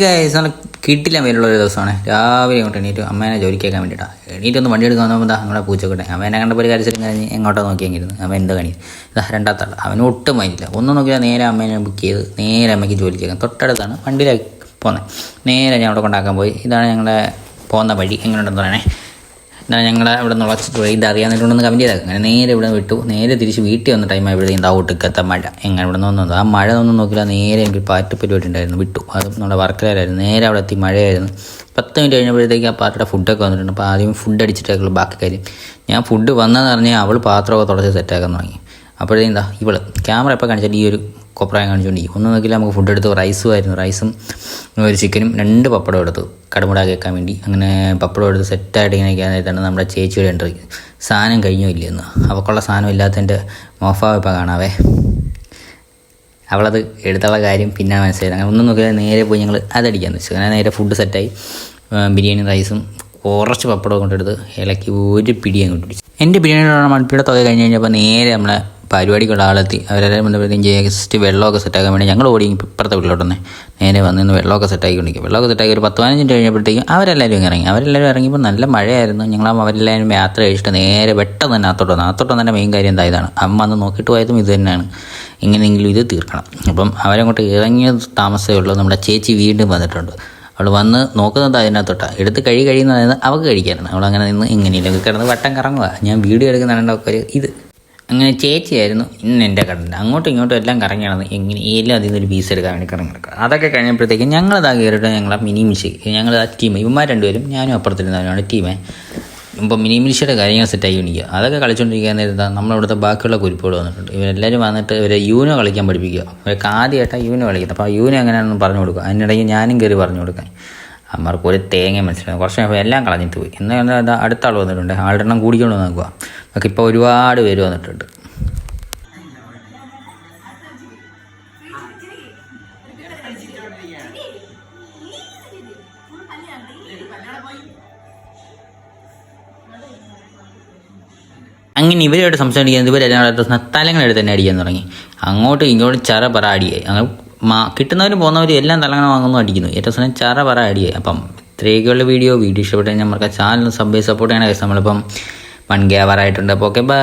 Guys നല്ല കിട്ടില്ല മേലുള്ളൊരു ദിവസമാണ്. രാവിലെ ഇങ്ങോട്ട് എണീറ്റ് അമ്മേനെ ജോലിക്കേക്കാൻ വേണ്ടിയിട്ടാണ്. എണീറ്റൊന്ന് വണ്ടി എടുക്കാൻ വന്നപ്പോൾ നമ്മുടെ പൂച്ചക്കട്ടെ അവനെ കണ്ടപ്പോൾ ഒരു കരച്ചിലും കഴിഞ്ഞ് എങ്ങോട്ടോ നോക്കിയെങ്കിരുന്നു. അവൻ എന്ത് കണി രണ്ടാമത്തെ ആൾ അവന് ഒട്ടും മൈൻഡില്ല. ഒന്നും നോക്കിയാൽ നേരെ അമ്മേനെ ബുക്ക് ചെയ്ത് നേരെ അമ്മയ്ക്ക് ജോലിക്കേക്കാം. തൊട്ടടുത്താണ് വണ്ടിയിലാണ് പോകുന്നത്. നേരെ ഞാൻ അവിടെ കൊണ്ടാക്കാൻ പോയി. ഇതാണ് ഞങ്ങളുടെ പോകുന്ന വഴി. എങ്ങനെയുണ്ടെന്ന് പറയണേ. എന്നാൽ ഞങ്ങളെ ഇവിടെ നിന്നുള്ള ഇത് അറിയാമെന്നിട്ടുണ്ടെന്ന് കമൻറ്റ് ചെയ്താൽ അങ്ങനെ നേരെ ഇവിടെ വിട്ടു. നേരെ തിരിച്ച് വീട്ടിൽ വന്ന ടൈമായി ഇവിടെ എന്താ ഒട്ടുക്കത്ത മഴ. എങ്ങനെ ഇവിടെ നിന്ന് വന്നത് ആ മഴ ഒന്നും നോക്കില്ല. നേരെ എനിക്ക് പാട്ട് പരിപാടി ഉണ്ടായിരുന്നു, വിട്ടു. അതും നമ്മുടെ വർക്കലായിരുന്നു. നേരെ അവിടെ എത്തി മഴയായിരുന്നു. 10 മിനിറ്റ് കഴിഞ്ഞപ്പോഴത്തേക്ക് ആ പാർട്ടിയുടെ ഫുഡൊക്കെ വന്നിട്ടുണ്ട്. അപ്പോൾ ആദ്യം ഫുഡ് അടിച്ചിട്ടേക്കുള്ളൂ ബാക്കി കാര്യം. ഞാൻ ഫുഡ് വന്നതെന്ന് പറഞ്ഞാൽ അവൾ പാത്രമൊക്കെ തുടച്ച് സെറ്റാക്കാൻ തുടങ്ങി. അപ്പോഴേ എന്താ ഇവൾ ക്യാമറ എപ്പോൾ കാണിച്ചാൽ ഈ ഒരു കൊപ്രായം കാണിച്ചുകൊണ്ടിരിക്കും. ഒന്നും നോക്കില്ല. നമുക്ക് ഫുഡ് എടുത്തു. റൈസും ഒരു ചിക്കനും 2 പപ്പടം എടുത്തു കടുമുട കേൾക്കാൻ വേണ്ടി. അങ്ങനെ പപ്പടം എടുത്ത് സെറ്റായിട്ട് ഇങ്ങനെ ഇരിക്കാനായിട്ടാണ് നമ്മുടെ ചേച്ചിയുടെ എൻട്രി. സാധനം കഴിഞ്ഞോ ഇല്ലെന്ന് അവൾക്കുള്ള സാധനം ഇല്ലാത്തതിൻ്റെ മോഫാവ് ഇപ്പോൾ കാണാവേ. അവളത് എടുത്തുള്ള കാര്യം പിന്നെ മനസ്സിലായി. അങ്ങനെ ഒന്നും നോക്കിയാൽ നേരെ പോയി ഞങ്ങൾ അതടിക്കാമെന്ന് വെച്ചു. അങ്ങനെ നേരെ ഫുഡ് സെറ്റായി. ബിരിയാണി റൈസും കുറച്ച് പപ്പടം കൊണ്ടെടുത്ത് ഇലക്കി ഒരു പിടി അങ്ങോട്ട് പിടിച്ചു. എൻ്റെ ബിരിയാണിയുടെ മൺപിയുടെ തുക കഴിഞ്ഞ് കഴിഞ്ഞപ്പോൾ നേരെ നമ്മളെ പരിപാടിക്കുള്ള ആളെത്തി. അവരെല്ലാവരും വന്നപ്പോഴത്തേക്കും ജസ്റ്റ് വെള്ളമൊക്കെ സെറ്റാക്കാൻ വേണ്ടി ഞങ്ങൾ ഓടി ഇപ്പുറത്തെ വീട്ടിലോട്ടൊന്നെ നേരെ വന്ന് വെള്ളമൊക്കെ സെറ്റാക്കിക്കൊണ്ടിരിക്കും. വെള്ളമൊക്കെ സെറ്റാക്കി ഒരു 10-15 മിനിറ്റ് കഴിഞ്ഞപ്പോഴത്തേക്കും അവരെല്ലാവരും ഇറങ്ങി. അവരെല്ലാവരും ഇറങ്ങിയപ്പോൾ നല്ല മഴയായിരുന്നു. ഞങ്ങൾ അവരെല്ലാവരും യാത്ര കഴിച്ചിട്ട് നേരെ പെട്ടെന്ന് തന്നെ അത്തോട്ട് തന്നെ മെയിൻ കാര്യം എന്തായതാണ് അമ്മ അന്ന് നോക്കിയിട്ട് പോയതും ഇത് തന്നെയാണ്. എങ്ങനെയെങ്കിലും ഇത് തീർക്കണം. അപ്പം അവരങ്ങോട്ട് ഇറങ്ങിയത് താമസമേ ഉള്ളൂ. നമ്മുടെ ചേച്ചി വീണ്ടും വന്നിട്ടുണ്ട്. അവൾ വന്ന് നോക്കുന്നത് അതിനകത്തോട്ടാണ്. എടുത്ത് കഴിയുന്നത് അവൾക്ക് കഴിക്കാനാണ്. അവളങ്ങനെ നിന്ന് ഇങ്ങനെയില്ലെങ്കിൽ കിടന്ന് വട്ടം കറങ്ങുക. ഞാൻ വീഡിയോ എടുക്കുന്നുണ്ടൊക്കെ ഒരു ഇത് അങ്ങനെ ചേച്ചിയായിരുന്നു ഇന്ന് എൻ്റെ കണ്ടന്റ്. അങ്ങോട്ടും ഇങ്ങോട്ടും എല്ലാം കറങ്ങിയാണ് എങ്ങനെ എല്ലാം അതിൽ നിന്നൊരു പീസ് എടുക്കാൻ വേണ്ടി കറങ്ങിയെടുക്കുക. അതൊക്കെ കഴിഞ്ഞപ്പോഴത്തേക്കും ഞങ്ങളതാ കയറിയിട്ട് ഞങ്ങളാ മിനി മിൽഷേക്ക് ഞങ്ങൾ ആ ടീം ഇവന്മാർ രണ്ടുപേരും ഞാനും അപ്പുറത്തിരുന്നവരാണ് ടീമേ. ഇപ്പോൾ മിനി മിൽഷയുടെ കാര്യങ്ങൾ സെറ്റായി കൊണ്ടിരിക്കുക. അതൊക്കെ കളിച്ചുകൊണ്ടിരിക്കാൻ നേരത്താ നമ്മളിവിടുത്തെ ബാക്കിയുള്ള കുരിപ്പുകൾ വന്നിട്ടുണ്ട്. ഇവരെല്ലാവരും വന്നിട്ട് ഇവരെ യൂനോ കളിക്കാൻ പഠിപ്പിക്കുക. ഇവർക്ക് ആദ്യമായിട്ടാണ് യൂനോ കളിക്കുന്നത്. അപ്പോൾ ആ യൂനോ എങ്ങനെയാണെന്ന് പറഞ്ഞു കൊടുക്കുക. അതിനിടയ്ക്ക് ഞാനും കയറി പറഞ്ഞു കൊടുക്കാൻ. അമ്മർക്ക് ഒരു തേങ്ങ മനസ്സിലായി. കുറച്ച് കഴിയുമ്പോൾ എല്ലാം കളഞ്ഞിട്ട് പോയി. എന്നാൽ അടുത്ത ആൾ വന്നിട്ടുണ്ട്. ആളുടെ എണ്ണം കൂടിക്കൊണ്ട് നോക്കുക. നമുക്ക് ഇപ്പോൾ ഒരുപാട് പേര് വന്നിട്ടുണ്ട്. അങ്ങനെ ഇവരോട് സംസാരിക്കുന്നത് ഇവരെല്ലാം തലങ്ങളെടുത്ത് തന്നെ അടിക്കാൻ തുടങ്ങി. അങ്ങോട്ടും ഇങ്ങോട്ടും ചറ പറ അടിയായി. അങ്ങനെ കിട്ടുന്നവരും പോകുന്നവരും എല്ലാം തലങ്ങൾ വാങ്ങുന്നു അടിക്കുന്നു. ഏറ്റവും സമയം ചറ പറ അടിയായി. അപ്പം ഇത്രയൊക്കെയുള്ള വീഡിയോ ഇഷ്ടപ്പെട്ടു കഴിഞ്ഞാൽ നമുക്ക് ചാനൽ സപ്പോർട്ട് ചെയ്യണ കേസ് നമ്മളിപ്പം 1K ആവാറായിട്ടുണ്ട്. അപ്പോൾ ഓക്കെ ബൈ.